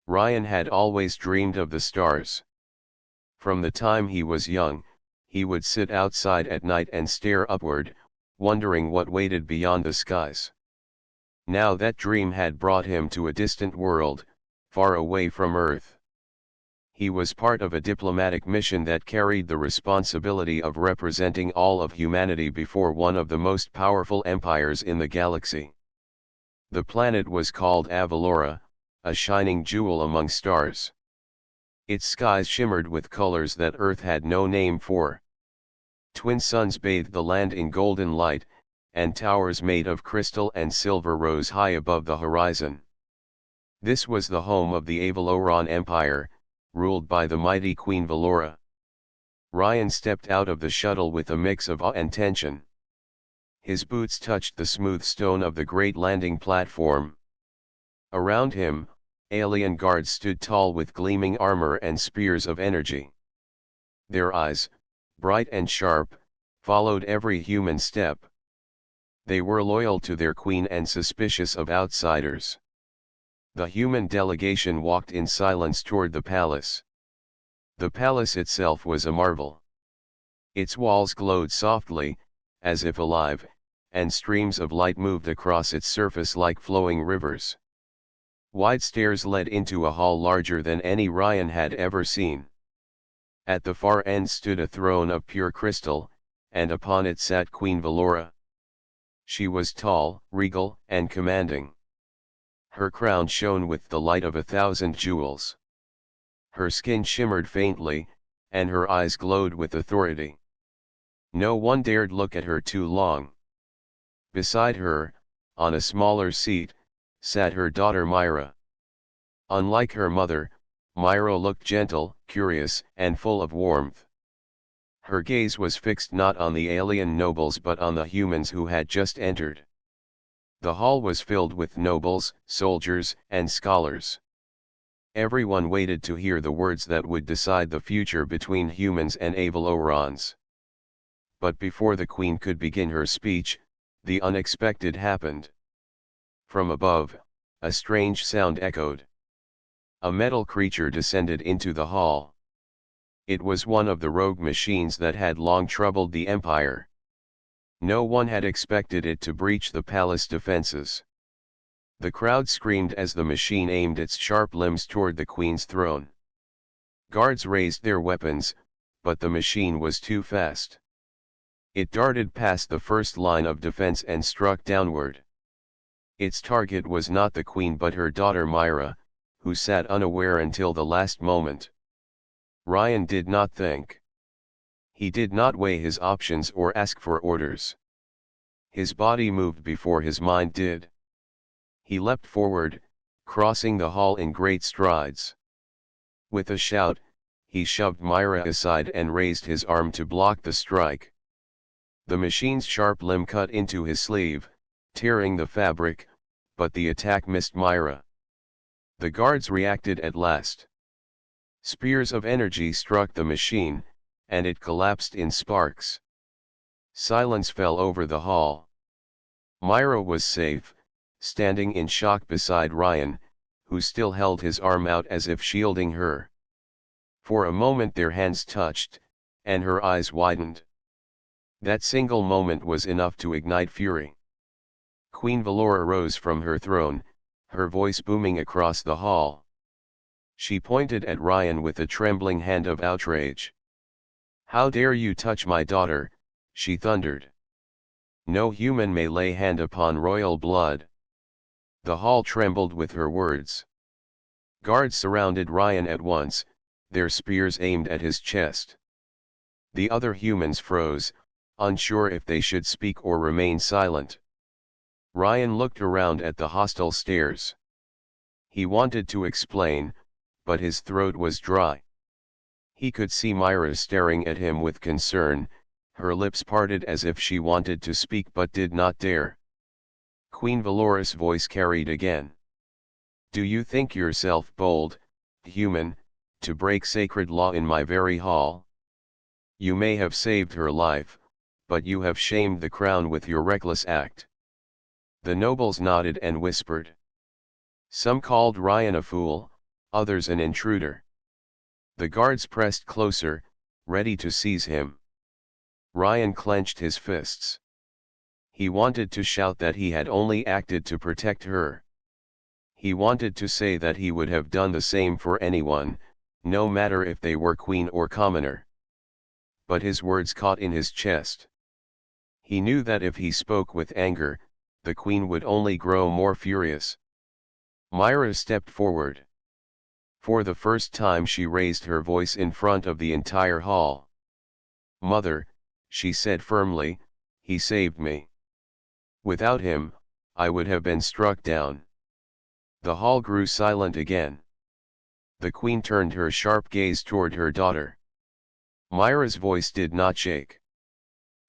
Ryan had always dreamed of the stars. From the time he was young, he would sit outside at night and stare upward, wondering what waited beyond the skies. Now that dream had brought him to a distant world, far away from Earth. He was part of a diplomatic mission that carried the responsibility of representing all of humanity before one of the most powerful empires in the galaxy. The planet was called Avalora, a shining jewel among stars. Its skies shimmered with colors that Earth had no name for. Twin suns bathed the land in golden light, and towers made of crystal and silver rose high above the horizon. This was the home of the Avaloran Empire, ruled by the mighty Queen Valora. Ryan stepped out of the shuttle with a mix of awe and tension. His boots touched the smooth stone of the great landing platform. Around him, alien guards stood tall with gleaming armor and spears of energy. Their eyes, bright and sharp, followed every human step. They were loyal to their queen and suspicious of outsiders. The human delegation walked in silence toward the palace. The palace itself was a marvel. Its walls glowed softly, as if alive, and streams of light moved across its surface like flowing rivers. Wide stairs led into a hall larger than any Ryan had ever seen. At the far end stood a throne of pure crystal, and upon it sat Queen Valora. She was tall, regal, and commanding. Her crown shone with the light of 1,000 jewels. Her skin shimmered faintly, and her eyes glowed with authority. No one dared look at her too long. Beside her, on a smaller seat, sat her daughter Myra. Unlike her mother, Myra looked gentle, curious, and full of warmth. Her gaze was fixed not on the alien nobles but on the humans who had just entered. The hall was filled with nobles, soldiers, and scholars. Everyone waited to hear the words that would decide the future between humans and Avalorans. But before the queen could begin her speech, the unexpected happened. From above, a strange sound echoed. A metal creature descended into the hall. It was one of the rogue machines that had long troubled the empire. No one had expected it to breach the palace defenses. The crowd screamed as the machine aimed its sharp limbs toward the queen's throne. Guards raised their weapons, but the machine was too fast. It darted past the first line of defense and struck downward. Its target was not the queen but her daughter Myra, who sat unaware until the last moment. Ryan did not think. He did not weigh his options or ask for orders. His body moved before his mind did. He leapt forward, crossing the hall in great strides. With a shout, he shoved Myra aside and raised his arm to block the strike. The machine's sharp limb cut into his sleeve, tearing the fabric, but the attack missed Myra. The guards reacted at last. Spears of energy struck the machine, and it collapsed in sparks. Silence fell over the hall. Myra was safe, standing in shock beside Ryan, who still held his arm out as if shielding her. For a moment their hands touched, and her eyes widened. That single moment was enough to ignite fury. Queen Valora rose from her throne, her voice booming across the hall. She pointed at Ryan with a trembling hand of outrage. "How dare you touch my daughter?" she thundered. "No human may lay hand upon royal blood." The hall trembled with her words. Guards surrounded Ryan at once, their spears aimed at his chest. The other humans froze, unsure if they should speak or remain silent. Ryan looked around at the hostile stares. He wanted to explain, but his throat was dry. He could see Myra staring at him with concern, her lips parted as if she wanted to speak but did not dare. Queen Valora's voice carried again. "Do you think yourself bold, human, to break sacred law in my very hall? You may have saved her life, but you have shamed the crown with your reckless act." The nobles nodded and whispered. Some called Ryan a fool, others an intruder. The guards pressed closer, ready to seize him. Ryan clenched his fists. He wanted to shout that he had only acted to protect her. He wanted to say that he would have done the same for anyone, no matter if they were queen or commoner. But his words caught in his chest. He knew that if he spoke with anger, the queen would only grow more furious. Myra stepped forward. For the first time she raised her voice in front of the entire hall. "Mother," she said firmly, "he saved me. Without him, I would have been struck down." The hall grew silent again. The queen turned her sharp gaze toward her daughter. Myra's voice did not shake.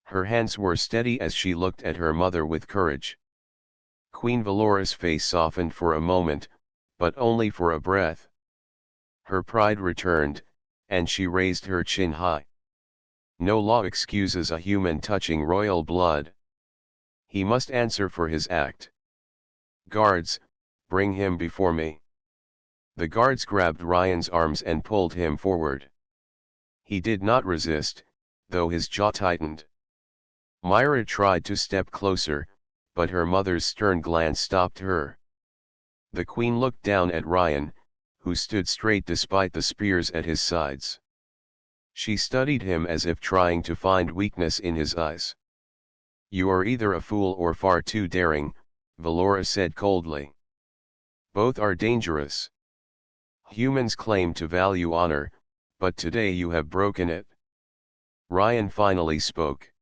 Her hands were steady as she looked at her mother with courage. Queen Valora's face softened for a moment, but only for a breath. Her pride returned, and she raised her chin high. No law excuses a human touching royal blood. He must answer for his act. "Guards, bring him before me." The guards grabbed Ryan's arms and pulled him forward. He did not resist, though his jaw tightened. Myra tried to step closer, but her mother's stern glance stopped her. The queen looked down at Ryan, who stood straight despite the spears at his sides. She studied him as if trying to find weakness in his eyes. "You are either a fool or far too daring," Valora said coldly. "Both are dangerous. Humans claim to value honor, but today you have broken it." Ryan finally spoke.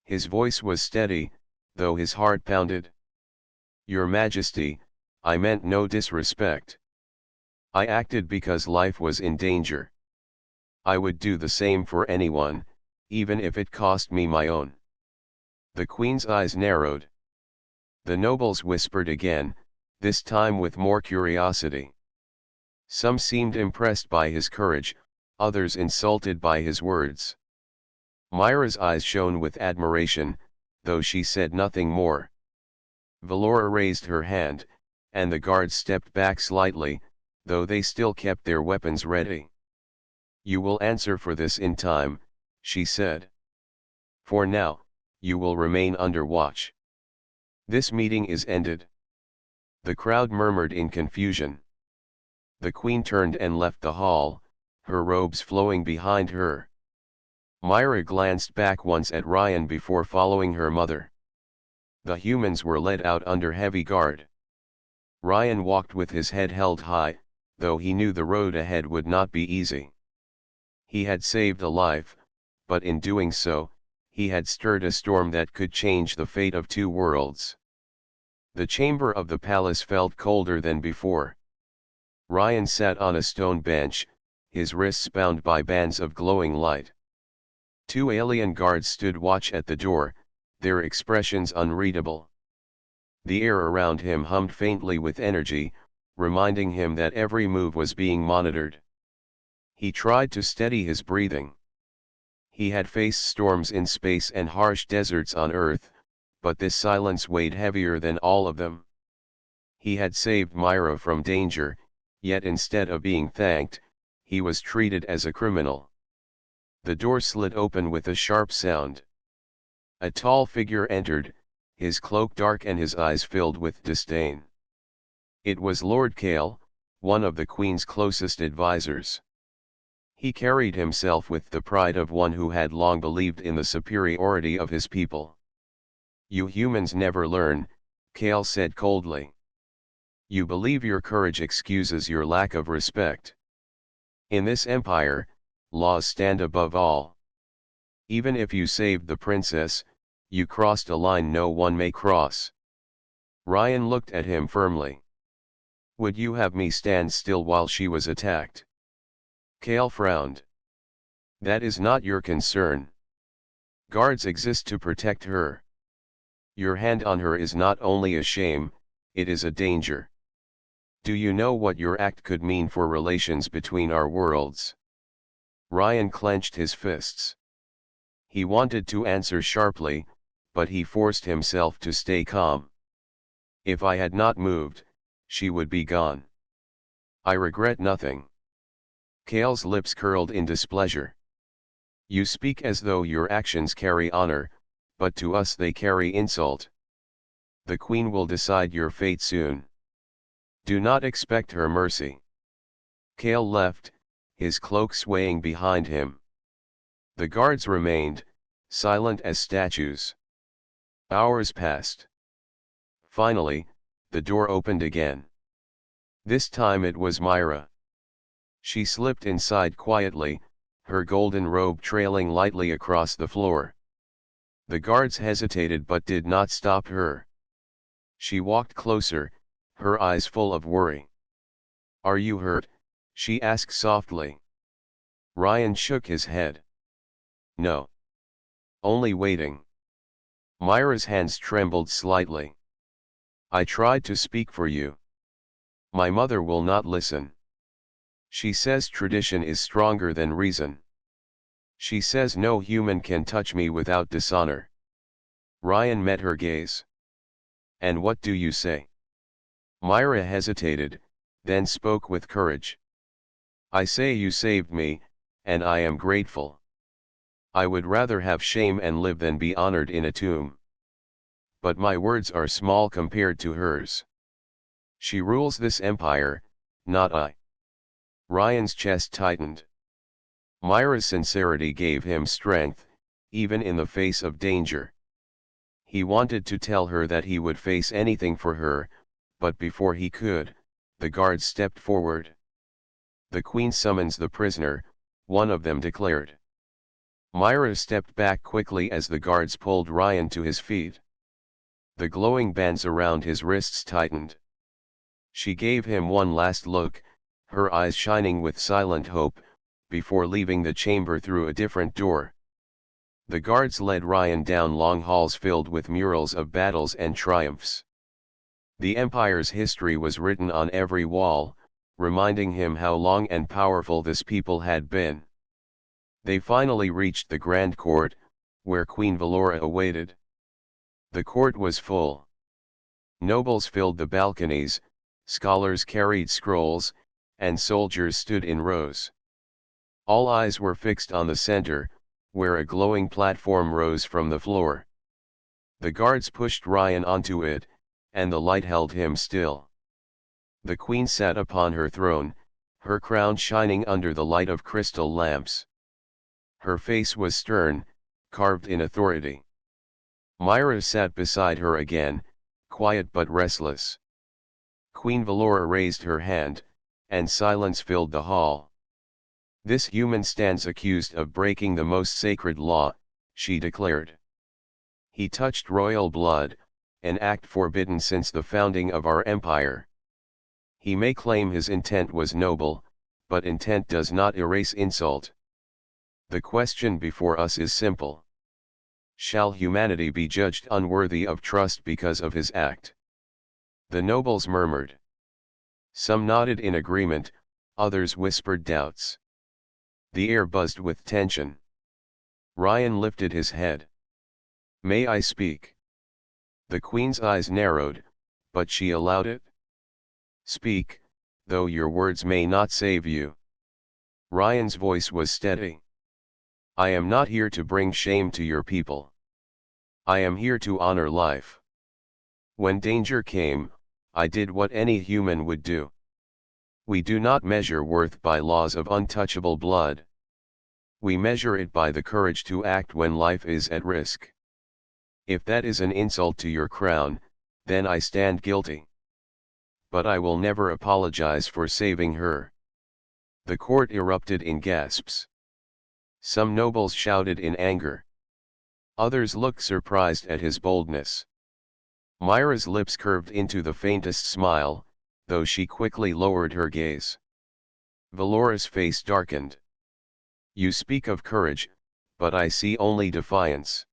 His voice was steady, though his heart pounded. "Your Majesty, I meant no disrespect. I acted because life was in danger. I would do the same for anyone, even if it cost me my own." The queen's eyes narrowed. The nobles whispered again, this time with more curiosity. Some seemed impressed by his courage, others insulted by his words. Myra's eyes shone with admiration, though she said nothing more. Valora raised her hand, and the guards stepped back slightly, though they still kept their weapons ready. "You will answer for this in time," she said. "For now, you will remain under watch. This meeting is ended." The crowd murmured in confusion. The queen turned and left the hall, her robes flowing behind her. Myra glanced back once at Ryan before following her mother. The humans were led out under heavy guard. Ryan walked with his head held high, though he knew the road ahead would not be easy. He had saved a life, but in doing so, he had stirred a storm that could change the fate of two worlds. The chamber of the palace felt colder than before. Ryan sat on a stone bench, his wrists bound by bands of glowing light. Two alien guards stood watch at the door, their expressions unreadable. The air around him hummed faintly with energy, reminding him that every move was being monitored. He tried to steady his breathing. He had faced storms in space and harsh deserts on Earth, but this silence weighed heavier than all of them. He had saved Myra from danger, yet instead of being thanked, he was treated as a criminal. The door slid open with a sharp sound. A tall figure entered, his cloak dark and his eyes filled with disdain. It was Lord Kale, one of the Queen's closest advisors. He carried himself with the pride of one who had long believed in the superiority of his people. "You humans never learn," Kale said coldly. "You believe your courage excuses your lack of respect. In this empire, laws stand above all. Even if you saved the princess, you crossed a line no one may cross." Ryan looked at him firmly. "Would you have me stand still while she was attacked?" Kale frowned. "That is not your concern. Guards exist to protect her. Your hand on her is not only a shame, it is a danger. Do you know what your act could mean for relations between our worlds?" Ryan clenched his fists. He wanted to answer sharply, but he forced himself to stay calm. "If I had not moved, she would be gone. I regret nothing. Kale's lips curled in displeasure. You speak as though your actions carry honor, but to us they carry insult. The queen will decide your fate soon. Do not expect her mercy. Kale left, his cloak swaying behind him. The guards remained, silent as statues. Hours passed. Finally, the door opened again. This time it was Myra. She slipped inside quietly, her golden robe trailing lightly across the floor. The guards hesitated but did not stop her. She walked closer, her eyes full of worry. Are you hurt? She asked softly. Ryan shook his head. No. Only waiting. Myra's hands trembled slightly. I tried to speak for you. My mother will not listen. She says tradition is stronger than reason. She says no human can touch me without dishonor. Ryan met her gaze. And what do you say? Myra hesitated, then spoke with courage. I say you saved me, and I am grateful. I would rather have shame and live than be honored in a tomb. But my words are small compared to hers. She rules this empire, not I. Ryan's chest tightened. Myra's sincerity gave him strength, even in the face of danger. He wanted to tell her that he would face anything for her, but before he could, the guards stepped forward. The queen summons the prisoner, one of them declared. Myra stepped back quickly as the guards pulled Ryan to his feet. The glowing bands around his wrists tightened. She gave him one last look, her eyes shining with silent hope, before leaving the chamber through a different door. The guards led Ryan down long halls filled with murals of battles and triumphs. The Empire's history was written on every wall, reminding him how long and powerful this people had been. They finally reached the Grand Court, where Queen Valora awaited. The court was full. Nobles filled the balconies, scholars carried scrolls, and soldiers stood in rows. All eyes were fixed on the center, where a glowing platform rose from the floor. The guards pushed Ryan onto it, and the light held him still. The queen sat upon her throne, her crown shining under the light of crystal lamps. Her face was stern, carved in authority. Myra sat beside her again, quiet but restless. Queen Valora raised her hand, and silence filled the hall. This human stands accused of breaking the most sacred law, she declared. He touched royal blood, an act forbidden since the founding of our empire. He may claim his intent was noble, but intent does not erase insult. The question before us is simple. Shall humanity be judged unworthy of trust because of his act? The nobles murmured. Some nodded in agreement, others whispered doubts. The air buzzed with tension. Ryan lifted his head. May I speak? The queen's eyes narrowed, but she allowed it. Speak, though your words may not save you. Ryan's voice was steady. I am not here to bring shame to your people. I am here to honor life. When danger came, I did what any human would do. We do not measure worth by laws of untouchable blood. We measure it by the courage to act when life is at risk. If that is an insult to your crown, then I stand guilty. But I will never apologize for saving her. The court erupted in gasps. Some nobles shouted in anger. Others looked surprised at his boldness. Myra's lips curved into the faintest smile, though she quickly lowered her gaze. Valora's face darkened. You speak of courage, but I see only defiance.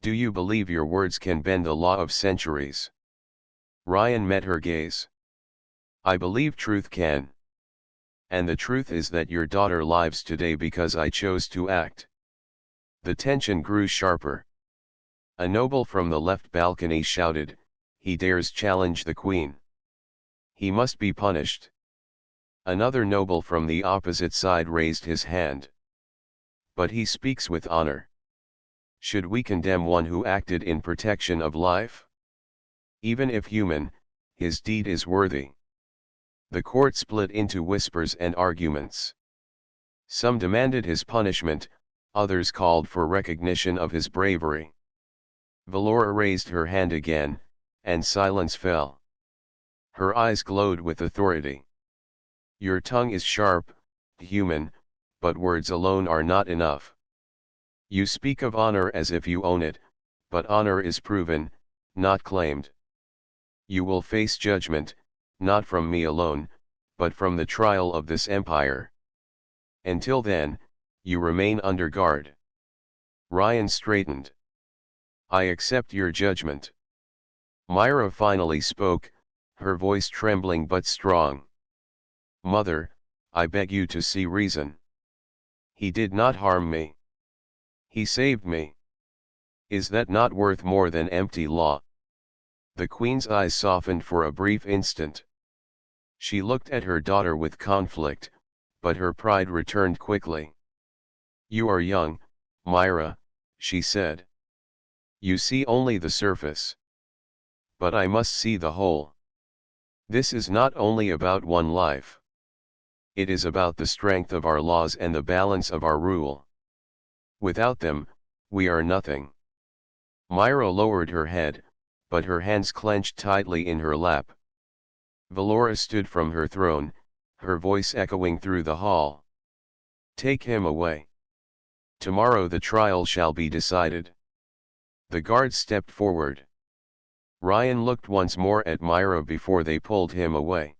Do you believe your words can bend the law of centuries? Ryan met her gaze. I believe truth can. And the truth is that your daughter lives today because I chose to act. The tension grew sharper. A noble from the left balcony shouted, he dares challenge the queen. He must be punished. Another noble from the opposite side raised his hand. But he speaks with honor. Should we condemn one who acted in protection of life? Even if human, his deed is worthy. The court split into whispers and arguments. Some demanded his punishment, others called for recognition of his bravery. Valora raised her hand again, and silence fell. Her eyes glowed with authority. Your tongue is sharp, human, but words alone are not enough. You speak of honor as if you own it, but honor is proven, not claimed. You will face judgment, not from me alone, but from the trial of this empire. Until then, you remain under guard. Ryan straightened. I accept your judgment. Myra finally spoke, her voice trembling but strong. Mother, I beg you to see reason. He did not harm me. He saved me. Is that not worth more than empty law? The queen's eyes softened for a brief instant. She looked at her daughter with conflict, but her pride returned quickly. You are young, Myra, she said. You see only the surface. But I must see the whole. This is not only about one life. It is about the strength of our laws and the balance of our rule. Without them, we are nothing. Myra lowered her head, but her hands clenched tightly in her lap. Valora stood from her throne, her voice echoing through the hall. Take him away. Tomorrow the trial shall be decided. The guards stepped forward. Ryan looked once more at Myra before they pulled him away.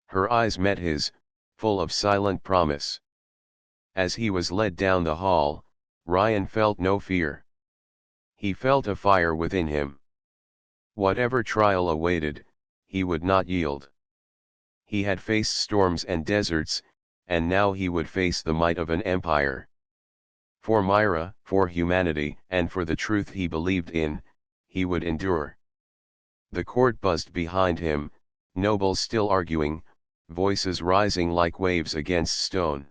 Her eyes met his, full of silent promise. As he was led down the hall, Ryan felt no fear. He felt a fire within him. Whatever trial awaited, he would not yield. He had faced storms and deserts, and now he would face the might of an empire. For Myra, for humanity, and for the truth he believed in, he would endure. The court buzzed behind him, nobles still arguing, voices rising like waves against stone.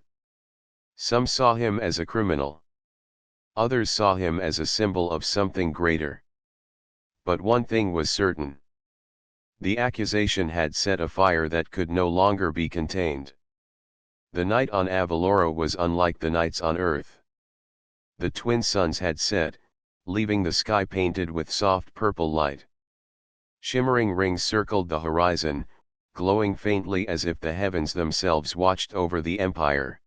Some saw him as a criminal. Others saw him as a symbol of something greater. But one thing was certain. The accusation had set a fire that could no longer be contained. The night on Avalora was unlike the nights on Earth. The twin suns had set, leaving the sky painted with soft purple light. Shimmering rings circled the horizon, glowing faintly as if the heavens themselves watched over the empire.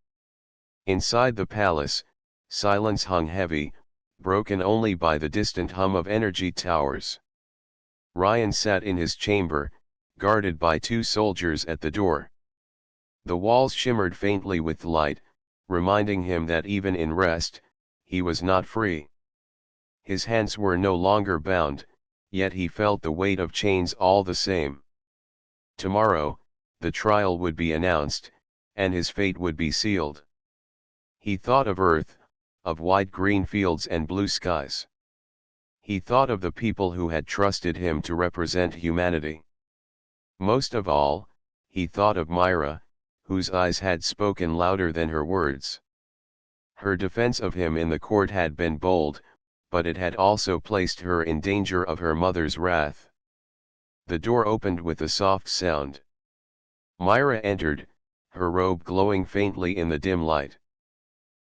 Inside the palace, silence hung heavy, broken only by the distant hum of energy towers. Ryan sat in his chamber, guarded by 2 soldiers at the door. The walls shimmered faintly with light, reminding him that even in rest, he was not free. His hands were no longer bound, yet he felt the weight of chains all the same. Tomorrow, the trial would be announced, and his fate would be sealed. He thought of Earth, of wide green fields and blue skies. He thought of the people who had trusted him to represent humanity. Most of all, he thought of Myra, whose eyes had spoken louder than her words. Her defense of him in the court had been bold, but it had also placed her in danger of her mother's wrath. The door opened with a soft sound. Myra entered, her robe glowing faintly in the dim light.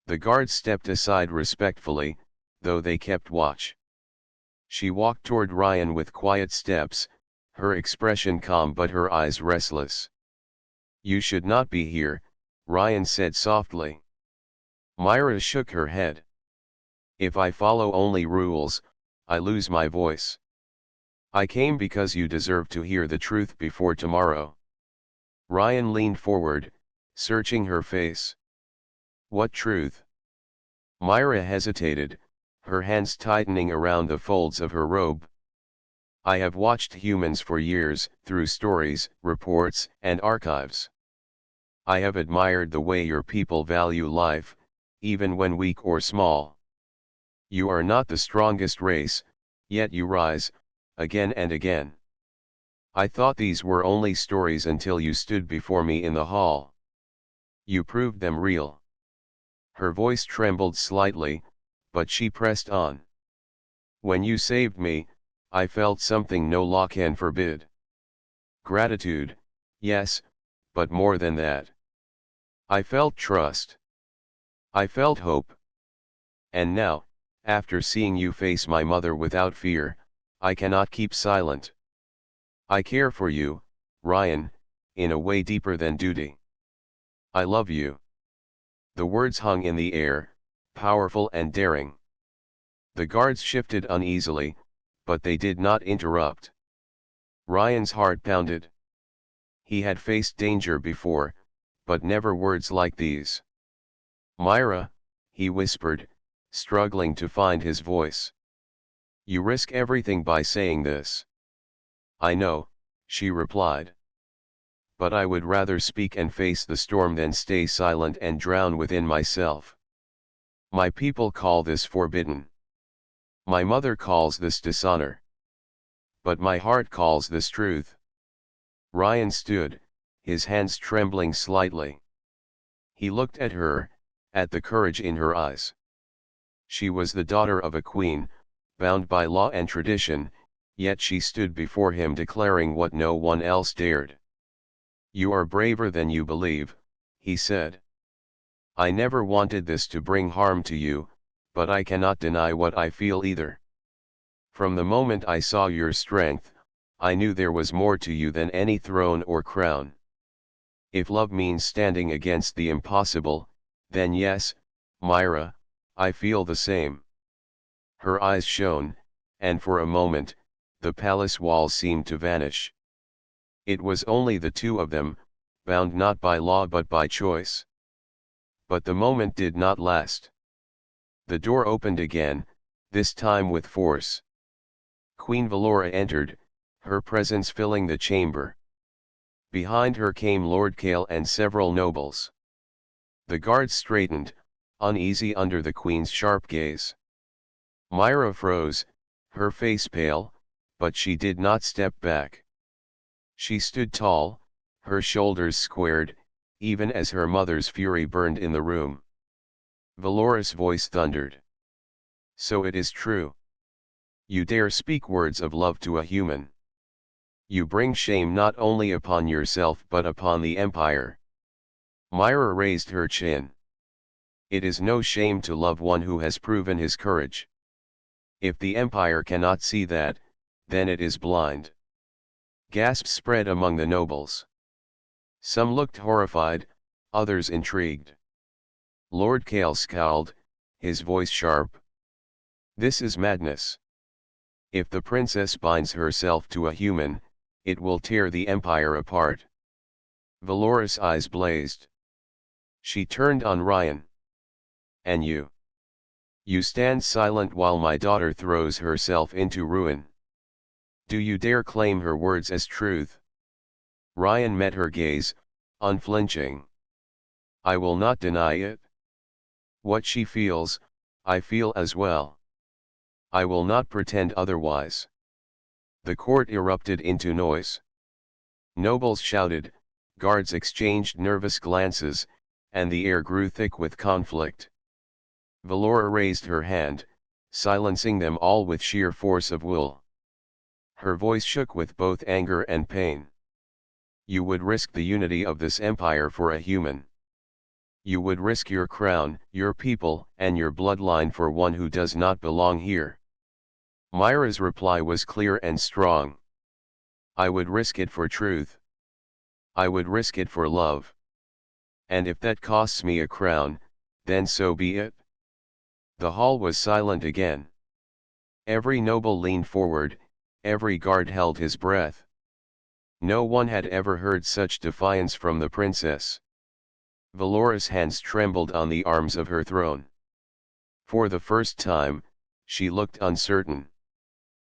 The guards stepped aside respectfully, though they kept watch. She walked toward Ryan with quiet steps, her expression calm but her eyes restless. You should not be here, Ryan said softly. Myra shook her head. If I follow only rules, I lose my voice. I came because you deserve to hear the truth before tomorrow. Ryan leaned forward, searching her face. What truth? Myra hesitated, her hands tightening around the folds of her robe. I have watched humans for years, through stories, reports, and archives. I have admired the way your people value life, even when weak or small. You are not the strongest race, yet you rise, again and again. I thought these were only stories until you stood before me in the hall. You proved them real. Her voice trembled slightly, but she pressed on. When you saved me, I felt something no law can forbid. Gratitude, yes, but more than that. I felt trust. I felt hope. And now, after seeing you face my mother without fear, I cannot keep silent. I care for you, Ryan, in a way deeper than duty. I love you. The words hung in the air, powerful and daring. The guards shifted uneasily, but they did not interrupt. Ryan's heart pounded. He had faced danger before, but never words like these. Myra, he whispered, struggling to find his voice. You risk everything by saying this. I know, she replied. But I would rather speak and face the storm than stay silent and drown within myself. My people call this forbidden. My mother calls this dishonor. But my heart calls this truth. Ryan stood, his hands trembling slightly. He looked at her, at the courage in her eyes. She was the daughter of a queen, bound by law and tradition, yet she stood before him declaring what no one else dared. You are braver than you believe, he said. I never wanted this to bring harm to you, but I cannot deny what I feel either. From the moment I saw your strength, I knew there was more to you than any throne or crown. If love means standing against the impossible, then yes, Myra, I feel the same. Her eyes shone, and for a moment, the palace walls seemed to vanish. It was only the two of them, bound not by law but by choice. But the moment did not last. The door opened again, this time with force. Queen Valora entered, her presence filling the chamber. Behind her came Lord Kale and several nobles. The guards straightened, uneasy under the queen's sharp gaze. Myra froze, her face pale, but she did not step back. She stood tall, her shoulders squared, even as her mother's fury burned in the room. Valora's voice thundered. So it is true. You dare speak words of love to a human. You bring shame not only upon yourself but upon the empire. Myra raised her chin. It is no shame to love one who has proven his courage. If the empire cannot see that, then it is blind. Gasps spread among the nobles. Some looked horrified, others intrigued. Lord Kale scowled, his voice sharp. This is madness. If the princess binds herself to a human, it will tear the empire apart. Valora's eyes blazed. She turned on Ryan. And you? You stand silent while my daughter throws herself into ruin. Do you dare claim her words as truth? Ryan met her gaze, unflinching. I will not deny it. What she feels, I feel as well. I will not pretend otherwise. The court erupted into noise. Nobles shouted, guards exchanged nervous glances, and the air grew thick with conflict. Valora raised her hand, silencing them all with sheer force of will. Her voice shook with both anger and pain. You would risk the unity of this empire for a human. You would risk your crown, your people, and your bloodline for one who does not belong here. Myra's reply was clear and strong. I would risk it for truth. I would risk it for love. And if that costs me a crown, then so be it. The hall was silent again. Every noble leaned forward, every guard held his breath. No one had ever heard such defiance from the princess. Valora's hands trembled on the arms of her throne. For the first time, she looked uncertain.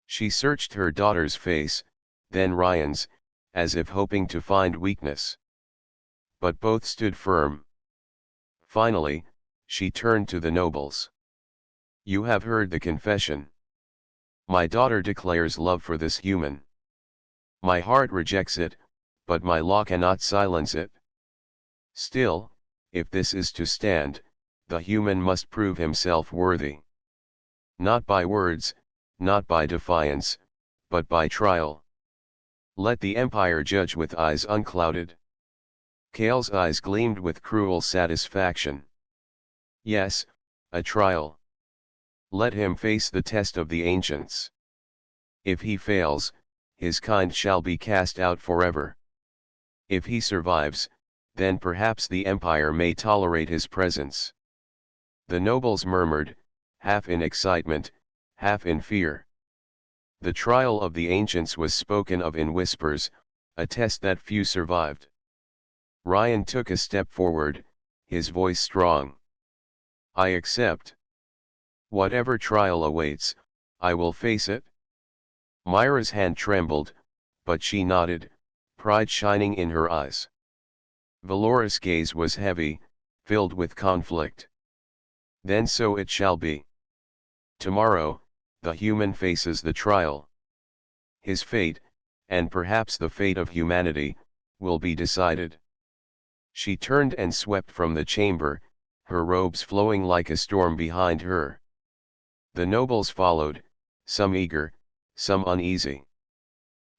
She searched her daughter's face, then Ryan's, as if hoping to find weakness. But both stood firm. Finally, she turned to the nobles. You have heard the confession. My daughter declares love for this human. My heart rejects it, but my law cannot silence it. Still, if this is to stand, the human must prove himself worthy. Not by words, not by defiance, but by trial. Let the empire judge with eyes unclouded. Kale's eyes gleamed with cruel satisfaction. Yes, a trial. Let him face the test of the ancients. If he fails, his kind shall be cast out forever. If he survives, then perhaps the empire may tolerate his presence. The nobles murmured, half in excitement, half in fear. The trial of the ancients was spoken of in whispers, a test that few survived. Ryan took a step forward, his voice strong. I accept. Whatever trial awaits, I will face it. Myra's hand trembled, but she nodded, pride shining in her eyes. Valora's gaze was heavy, filled with conflict. Then so it shall be. Tomorrow, the human faces the trial. His fate, and perhaps the fate of humanity, will be decided. She turned and swept from the chamber, her robes flowing like a storm behind her. The nobles followed, some eager, some uneasy.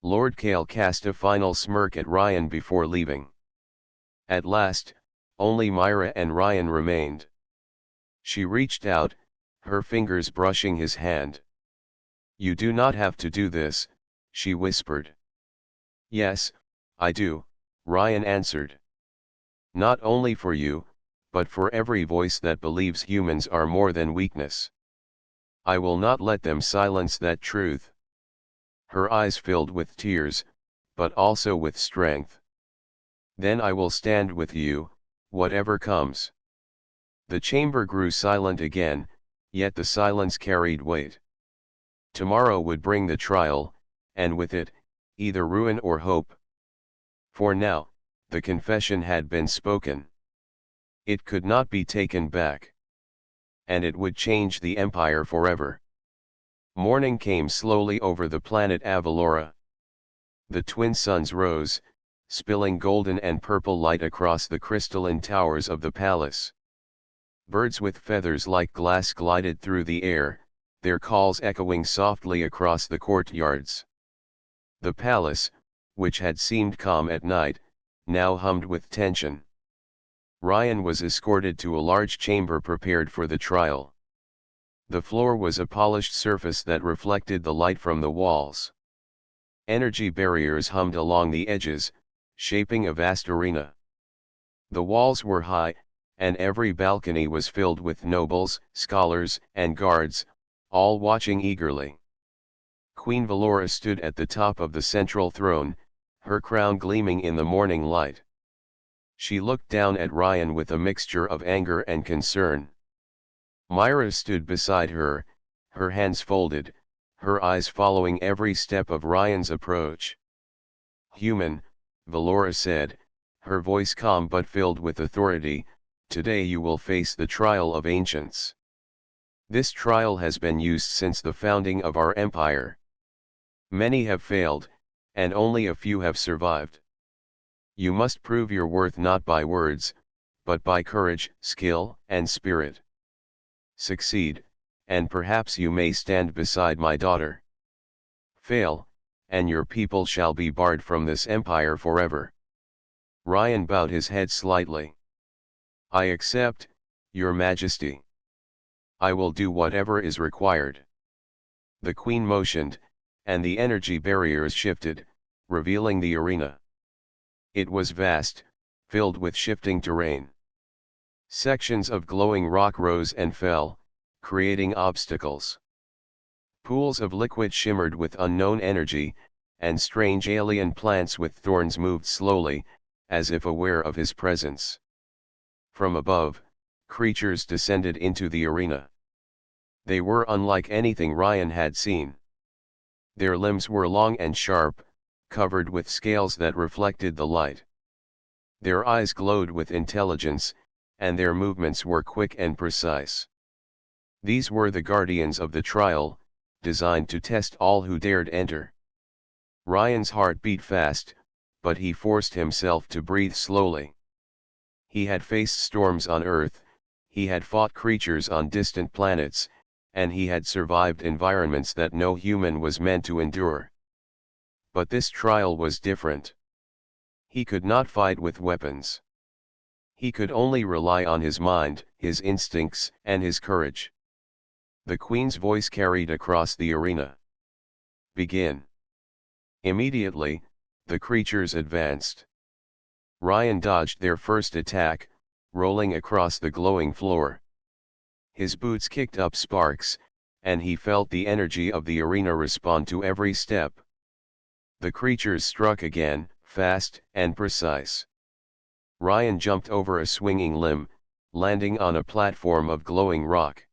Lord Kale cast a final smirk at Ryan before leaving. At last, only Myra and Ryan remained. She reached out, her fingers brushing his hand. You do not have to do this, she whispered. Yes, I do, Ryan answered. Not only for you, but for every voice that believes humans are more than weakness. I will not let them silence that truth. Her eyes filled with tears, but also with strength. Then I will stand with you, whatever comes. The chamber grew silent again, yet the silence carried weight. Tomorrow would bring the trial, and with it, either ruin or hope. For now, the confession had been spoken. It could not be taken back. And it would change the empire forever. Morning came slowly over the planet Avalora. The twin suns rose, spilling golden and purple light across the crystalline towers of the palace. Birds with feathers like glass glided through the air, their calls echoing softly across the courtyards. The palace, which had seemed calm at night, now hummed with tension. Ryan was escorted to a large chamber prepared for the trial. The floor was a polished surface that reflected the light from the walls. Energy barriers hummed along the edges, shaping a vast arena. The walls were high, and every balcony was filled with nobles, scholars, and guards, all watching eagerly. Queen Valora stood at the top of the central throne, her crown gleaming in the morning light. She looked down at Ryan with a mixture of anger and concern. Myra stood beside her, her hands folded, her eyes following every step of Ryan's approach. Human, Valora said, her voice calm but filled with authority, today you will face the trial of ancients. This trial has been used since the founding of our empire. Many have failed, and only a few have survived. You must prove your worth not by words, but by courage, skill, and spirit. Succeed, and perhaps you may stand beside my daughter. Fail, and your people shall be barred from this empire forever. Ryan bowed his head slightly. I accept, Your Majesty. I will do whatever is required. The Queen motioned, and the energy barriers shifted, revealing the arena. It was vast, filled with shifting terrain. Sections of glowing rock rose and fell, creating obstacles. Pools of liquid shimmered with unknown energy, and strange alien plants with thorns moved slowly, as if aware of his presence. From above, creatures descended into the arena. They were unlike anything Ryan had seen. Their limbs were long and sharp, covered with scales that reflected the light. Their eyes glowed with intelligence, and their movements were quick and precise. These were the guardians of the trial, designed to test all who dared enter. Ryan's heart beat fast, but he forced himself to breathe slowly. He had faced storms on Earth, he had fought creatures on distant planets, and he had survived environments that no human was meant to endure. But this trial was different. He could not fight with weapons. He could only rely on his mind, his instincts, and his courage. The Queen's voice carried across the arena. Begin. Immediately, the creatures advanced. Ryan dodged their first attack, rolling across the glowing floor. His boots kicked up sparks, and he felt the energy of the arena respond to every step. The creatures struck again, fast and precise. Ryan jumped over a swinging limb, landing on a platform of glowing rock.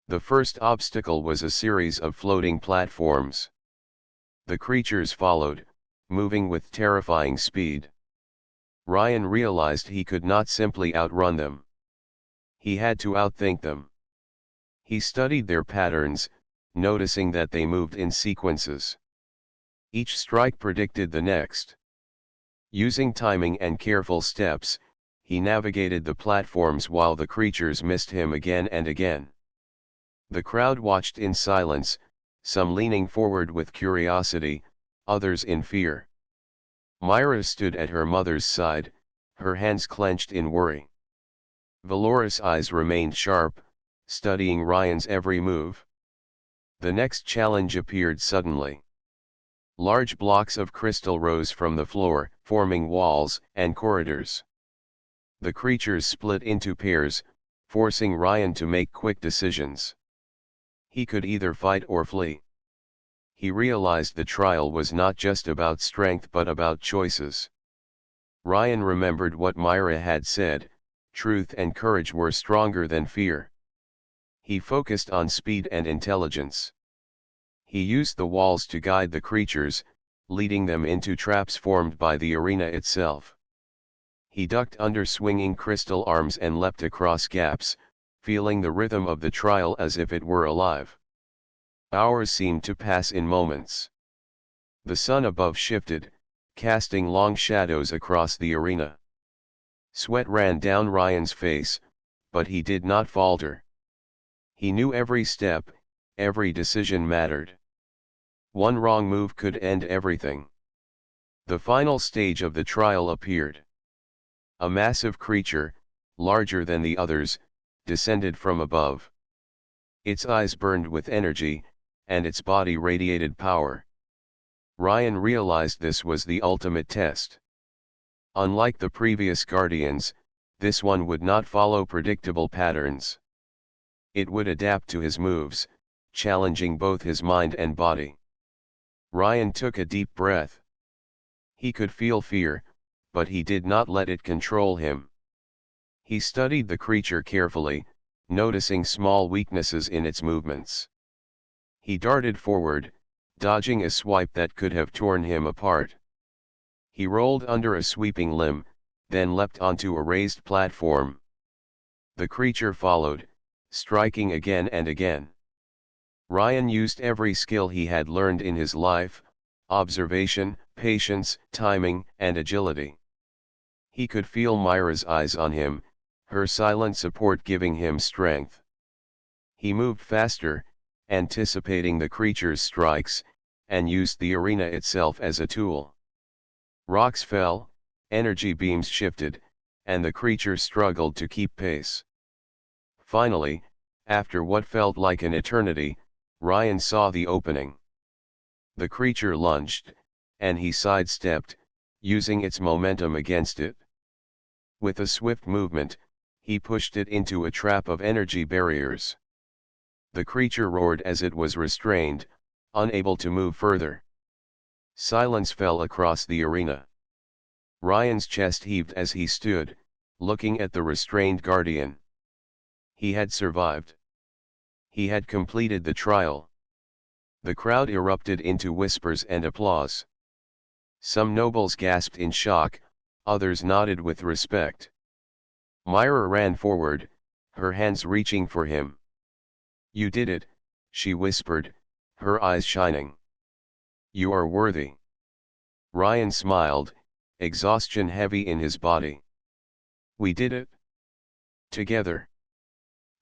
The first obstacle was a series of floating platforms. The creatures followed, moving with terrifying speed. Ryan realized he could not simply outrun them. He had to outthink them. He studied their patterns, noticing that they moved in sequences. Each strike predicted the next. Using timing and careful steps, he navigated the platforms while the creatures missed him again and again. The crowd watched in silence, some leaning forward with curiosity, others in fear. Myra stood at her mother's side, her hands clenched in worry. Valoris' eyes remained sharp, studying Ryan's every move. The next challenge appeared suddenly. Large blocks of crystal rose from the floor, forming walls and corridors. The creatures split into pairs, forcing Ryan to make quick decisions. He could either fight or flee. He realized the trial was not just about strength but about choices. Ryan remembered what Myra had said, truth and courage were stronger than fear. He focused on speed and intelligence. He used the walls to guide the creatures, leading them into traps formed by the arena itself. He ducked under swinging crystal arms and leapt across gaps, feeling the rhythm of the trial as if it were alive. Hours seemed to pass in moments. The sun above shifted, casting long shadows across the arena. Sweat ran down Ryan's face, but he did not falter. He knew every step, every decision mattered. One wrong move could end everything. The final stage of the trial appeared. A massive creature, larger than the others, descended from above. Its eyes burned with energy, and its body radiated power. Ryan realized this was the ultimate test. Unlike the previous Guardians, this one would not follow predictable patterns. It would adapt to his moves, challenging both his mind and body. Ryan took a deep breath. He could feel fear, but he did not let it control him. He studied the creature carefully, noticing small weaknesses in its movements. He darted forward, dodging a swipe that could have torn him apart. He rolled under a sweeping limb, then leapt onto a raised platform. The creature followed, striking again and again. Ryan used every skill he had learned in his life: observation, patience, timing, and agility. He could feel Myra's eyes on him, her silent support giving him strength. He moved faster, anticipating the creature's strikes, and used the arena itself as a tool. Rocks fell, energy beams shifted, and the creature struggled to keep pace. Finally, after what felt like an eternity, Ryan saw the opening. The creature lunged, and he sidestepped, using its momentum against it. With a swift movement, he pushed it into a trap of energy barriers. The creature roared as it was restrained, unable to move further. Silence fell across the arena. Ryan's chest heaved as he stood, looking at the restrained guardian. He had survived. He had completed the trial. The crowd erupted into whispers and applause. Some nobles gasped in shock, others nodded with respect. Myra ran forward, her hands reaching for him. "You did it," she whispered, her eyes shining. "You are worthy." Ryan smiled, exhaustion heavy in his body. We did it. Together.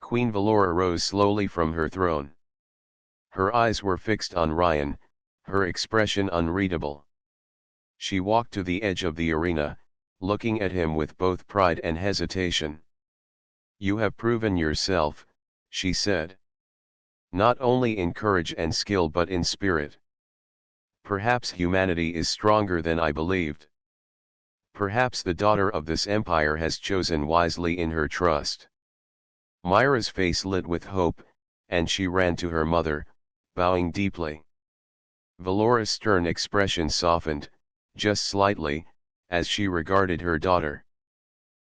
Queen Valora rose slowly from her throne. Her eyes were fixed on Ryan, her expression unreadable. She walked to the edge of the arena, looking at him with both pride and hesitation. You have proven yourself, she said. Not only in courage and skill but in spirit. Perhaps humanity is stronger than I believed. Perhaps the daughter of this empire has chosen wisely in her trust. Myra's face lit with hope, and she ran to her mother, bowing deeply. Valora's stern expression softened, just slightly, as she regarded her daughter.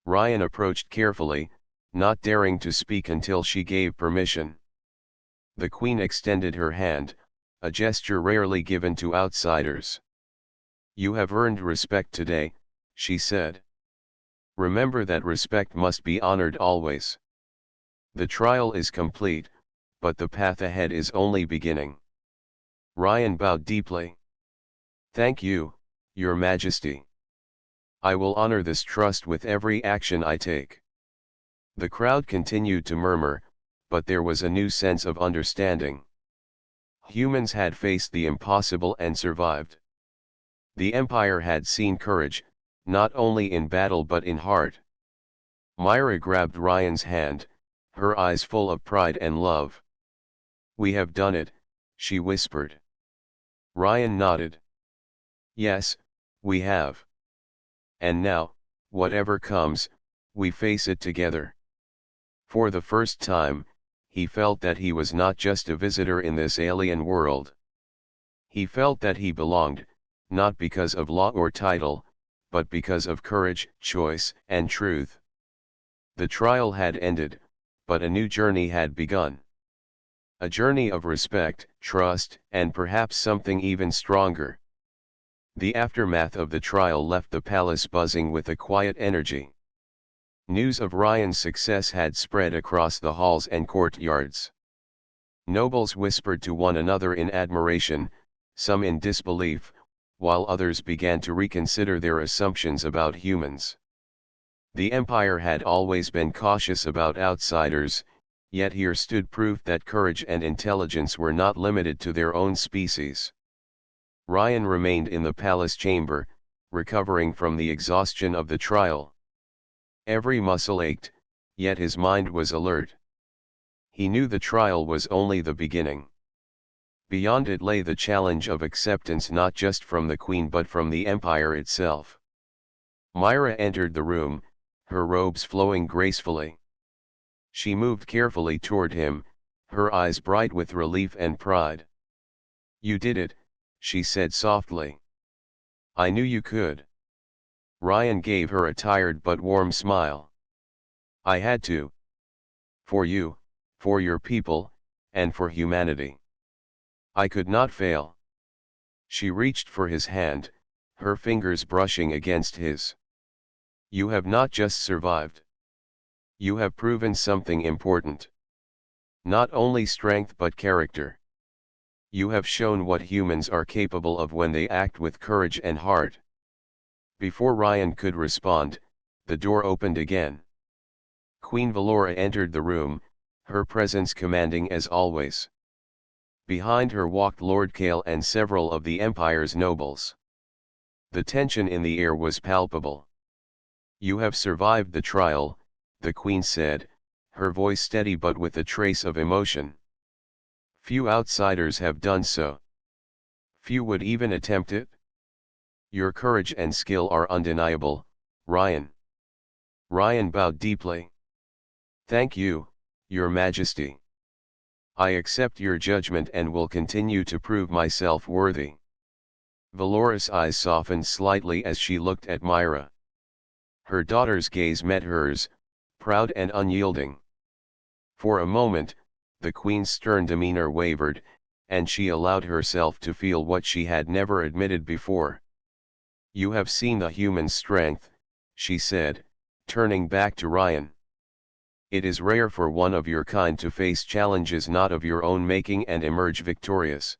Ryan approached carefully, not daring to speak until she gave permission. The queen extended her hand, a gesture rarely given to outsiders. You have earned respect today, she said. Remember that respect must be honored always. The trial is complete, but the path ahead is only beginning. Ryan bowed deeply. Thank you, Your Majesty. I will honor this trust with every action I take. The crowd continued to murmur, but there was a new sense of understanding. Humans had faced the impossible and survived. The Empire had seen courage, not only in battle but in heart. Myra grabbed Ryan's hand, her eyes full of pride and love. We have done it, she whispered. Ryan nodded. Yes, we have. And now, whatever comes, we face it together. For the first time, he felt that he was not just a visitor in this alien world. He felt that he belonged, not because of law or title, but because of courage, choice, and truth. The trial had ended, but a new journey had begun. A journey of respect, trust, and perhaps something even stronger. The aftermath of the trial left the palace buzzing with a quiet energy. News of Ryan's success had spread across the halls and courtyards. Nobles whispered to one another in admiration, some in disbelief, while others began to reconsider their assumptions about humans. The Empire had always been cautious about outsiders, yet here stood proof that courage and intelligence were not limited to their own species. Ryan remained in the palace chamber, recovering from the exhaustion of the trial. Every muscle ached, yet his mind was alert. He knew the trial was only the beginning. Beyond it lay the challenge of acceptance not just from the queen but from the empire itself. Myra entered the room, her robes flowing gracefully. She moved carefully toward him, her eyes bright with relief and pride. You did it, she said softly. I knew you could. Ryan gave her a tired but warm smile. I had to. For you, for your people, and for humanity. I could not fail. She reached for his hand, her fingers brushing against his. You have not just survived. You have proven something important. Not only strength but character. You have shown what humans are capable of when they act with courage and heart. Before Ryan could respond, the door opened again. Queen Valora entered the room, her presence commanding as always. Behind her walked Lord Kale and several of the Empire's nobles. The tension in the air was palpable. You have survived the trial, the Queen said, her voice steady but with a trace of emotion. Few outsiders have done so. Few would even attempt it. Your courage and skill are undeniable, Ryan. Ryan bowed deeply. Thank you, Your Majesty. I accept your judgment and will continue to prove myself worthy. Valora's eyes softened slightly as she looked at Myra. Her daughter's gaze met hers, proud and unyielding. For a moment, the Queen's stern demeanor wavered, and she allowed herself to feel what she had never admitted before. You have seen the human strength, she said, turning back to Ryan. It is rare for one of your kind to face challenges not of your own making and emerge victorious.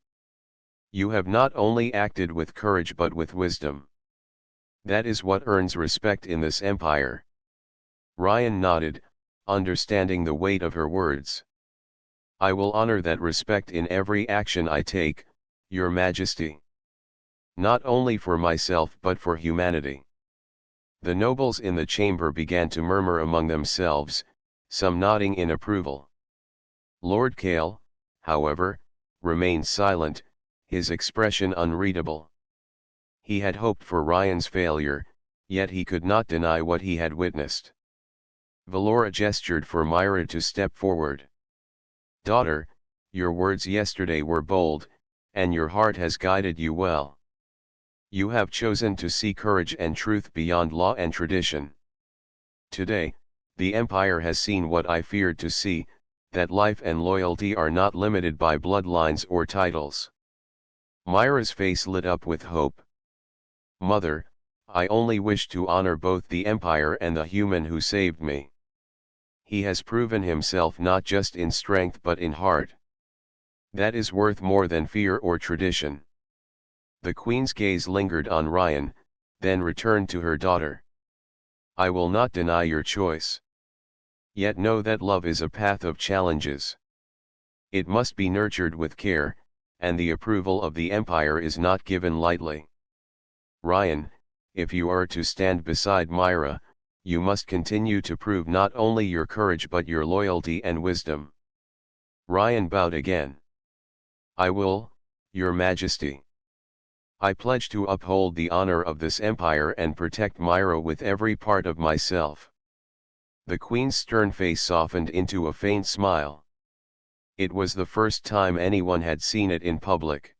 You have not only acted with courage but with wisdom. That is what earns respect in this empire. Ryan nodded, understanding the weight of her words. I will honor that respect in every action I take, Your Majesty. Not only for myself but for humanity. The nobles in the chamber began to murmur among themselves, some nodding in approval. Lord Kale, however, remained silent, his expression unreadable. He had hoped for Ryan's failure, yet he could not deny what he had witnessed. Valora gestured for Myra to step forward. Daughter, your words yesterday were bold, and your heart has guided you well. You have chosen to see courage and truth beyond law and tradition. Today, the Empire has seen what I feared to see, that life and loyalty are not limited by bloodlines or titles. Myra's face lit up with hope. Mother, I only wish to honor both the Empire and the human who saved me. He has proven himself not just in strength but in heart. That is worth more than fear or tradition. The Queen's gaze lingered on Ryan, then returned to her daughter. I will not deny your choice. Yet know that love is a path of challenges. It must be nurtured with care, and the approval of the Empire is not given lightly. Ryan, if you are to stand beside Myra, you must continue to prove not only your courage but your loyalty and wisdom. Ryan bowed again. I will, Your Majesty. I pledge to uphold the honor of this empire and protect Myra with every part of myself. The Queen's stern face softened into a faint smile. It was the first time anyone had seen it in public.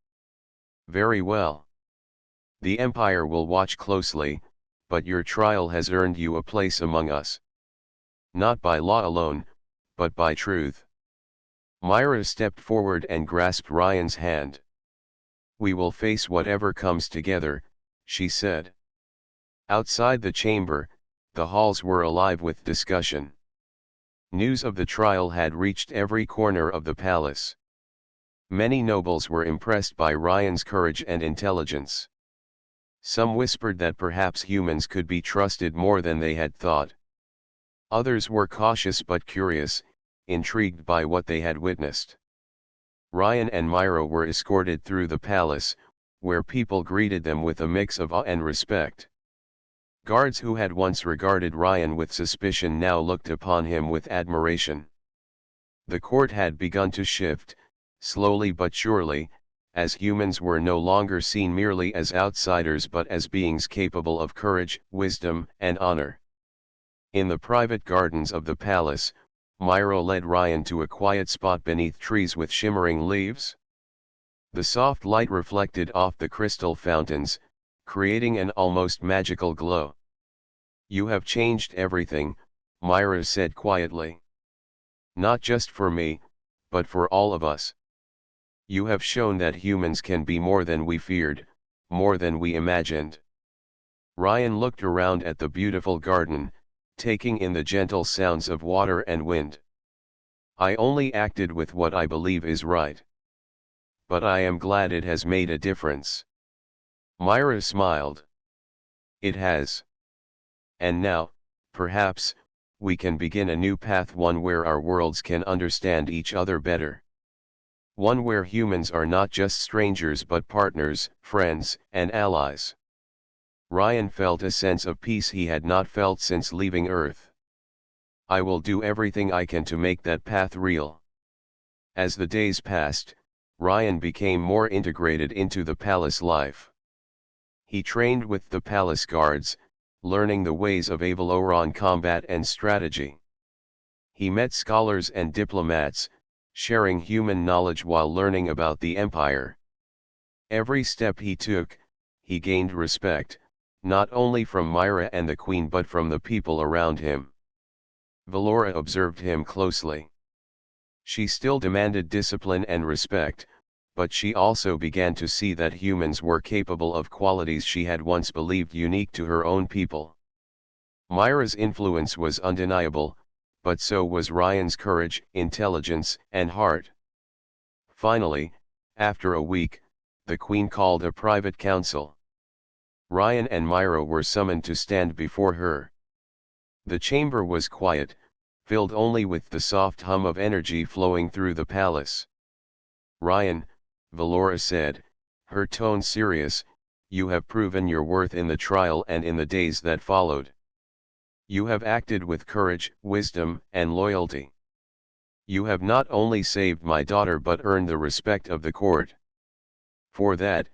Very well. The Empire will watch closely, but your trial has earned you a place among us. Not by law alone, but by truth. Myra stepped forward and grasped Ryan's hand. We will face whatever comes together, she said. Outside the chamber, the halls were alive with discussion. News of the trial had reached every corner of the palace. Many nobles were impressed by Ryan's courage and intelligence. Some whispered that perhaps humans could be trusted more than they had thought. Others were cautious but curious, intrigued by what they had witnessed. Ryan and Myra were escorted through the palace, where people greeted them with a mix of awe and respect. Guards who had once regarded Ryan with suspicion now looked upon him with admiration. The court had begun to shift, slowly but surely, as humans were no longer seen merely as outsiders but as beings capable of courage, wisdom, and honor. In the private gardens of the palace, Myra led Ryan to a quiet spot beneath trees with shimmering leaves. The soft light reflected off the crystal fountains, creating an almost magical glow. You have changed everything, Myra said quietly. Not just for me, but for all of us. You have shown that humans can be more than we feared, more than we imagined. Ryan looked around at the beautiful garden, taking in the gentle sounds of water and wind. I only acted with what I believe is right. But I am glad it has made a difference. Myra smiled. It has. And now, perhaps, we can begin a new path, one where our worlds can understand each other better. One where humans are not just strangers but partners, friends, and allies. Ryan felt a sense of peace he had not felt since leaving Earth. I will do everything I can to make that path real. As the days passed, Ryan became more integrated into the palace life. He trained with the palace guards, learning the ways of Avaloran combat and strategy. He met scholars and diplomats, sharing human knowledge while learning about the Empire. Every step he took, he gained respect, not only from Myra and the Queen but from the people around him. Valora observed him closely. She still demanded discipline and respect, but she also began to see that humans were capable of qualities she had once believed unique to her own people. Myra's influence was undeniable, but so was Ryan's courage, intelligence, and heart. Finally, after a week, the queen called a private council. Ryan and Myra were summoned to stand before her. The chamber was quiet, filled only with the soft hum of energy flowing through the palace. "Ryan," Valora said, her tone serious, "you have proven your worth in the trial and in the days that followed. You have acted with courage, wisdom, and loyalty. You have not only saved my daughter but earned the respect of the court. For that,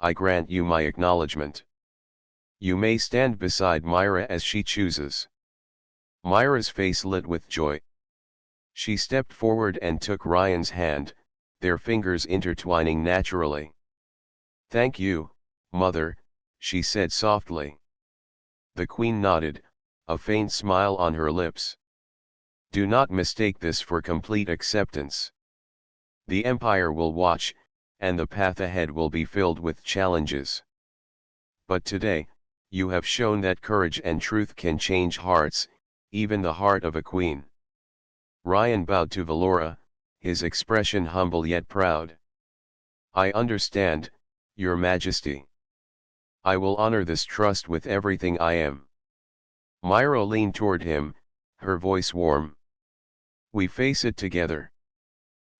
I grant you my acknowledgement. You may stand beside Myra as she chooses." Myra's face lit with joy. She stepped forward and took Ryan's hand, their fingers intertwining naturally. "Thank you, Mother," she said softly. The Queen nodded, a faint smile on her lips. "Do not mistake this for complete acceptance. The Empire will watch, and the path ahead will be filled with challenges. But today, you have shown that courage and truth can change hearts, even the heart of a queen." Ryan bowed to Valora, his expression humble yet proud. "I understand, Your Majesty. I will honor this trust with everything I am." Myra leaned toward him, her voice warm. "We face it together."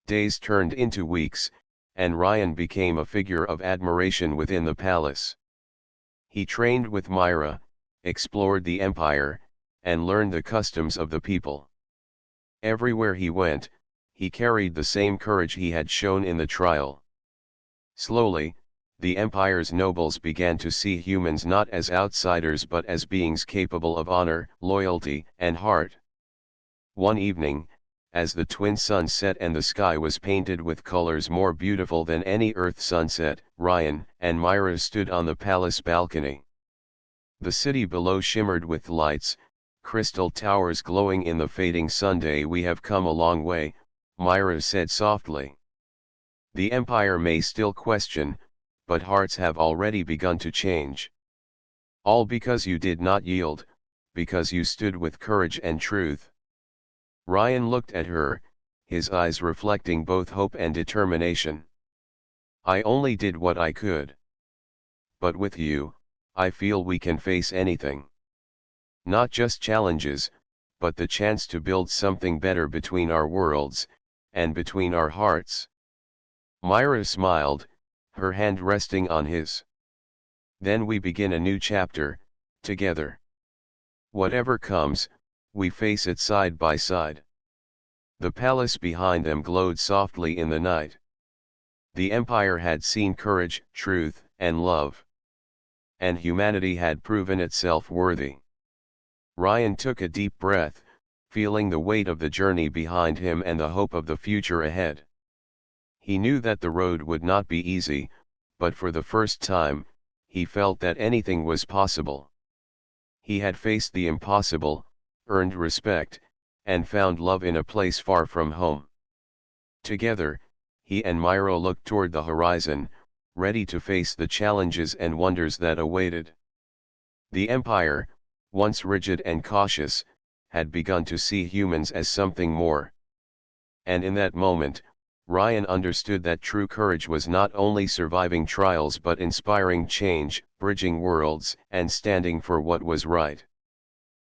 Days turned into weeks, and Ryan became a figure of admiration within the palace. He trained with Myra, explored the empire, and learned the customs of the people. Everywhere he went, he carried the same courage he had shown in the trial. Slowly, the empire's nobles began to see humans not as outsiders but as beings capable of honor, loyalty, and heart. One evening, as the twin suns set and the sky was painted with colors more beautiful than any Earth sunset, Ryan and Myra stood on the palace balcony. The city below shimmered with lights, crystal towers glowing in the fading sunday. "We have come a long way," Myra said softly. "The Empire may still question, but hearts have already begun to change. All because you did not yield, because you stood with courage and truth." Ryan looked at her, his eyes reflecting both hope and determination. "I only did what I could. But with you, I feel we can face anything. Not just challenges, but the chance to build something better between our worlds, and between our hearts." Myra smiled, her hand resting on his. "Then we begin a new chapter, together. Whatever comes, we face it side by side." The palace behind them glowed softly in the night. The Empire had seen courage, truth, and love. And humanity had proven itself worthy. Ryan took a deep breath, feeling the weight of the journey behind him and the hope of the future ahead. He knew that the road would not be easy, but for the first time, he felt that anything was possible. He had faced the impossible, earned respect, and found love in a place far from home. Together, he and Myra looked toward the horizon, ready to face the challenges and wonders that awaited. The Empire, once rigid and cautious, had begun to see humans as something more. And in that moment, Ryan understood that true courage was not only surviving trials but inspiring change, bridging worlds, and standing for what was right.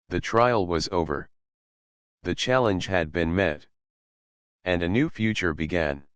The trial was over. The challenge had been met. And a new future began.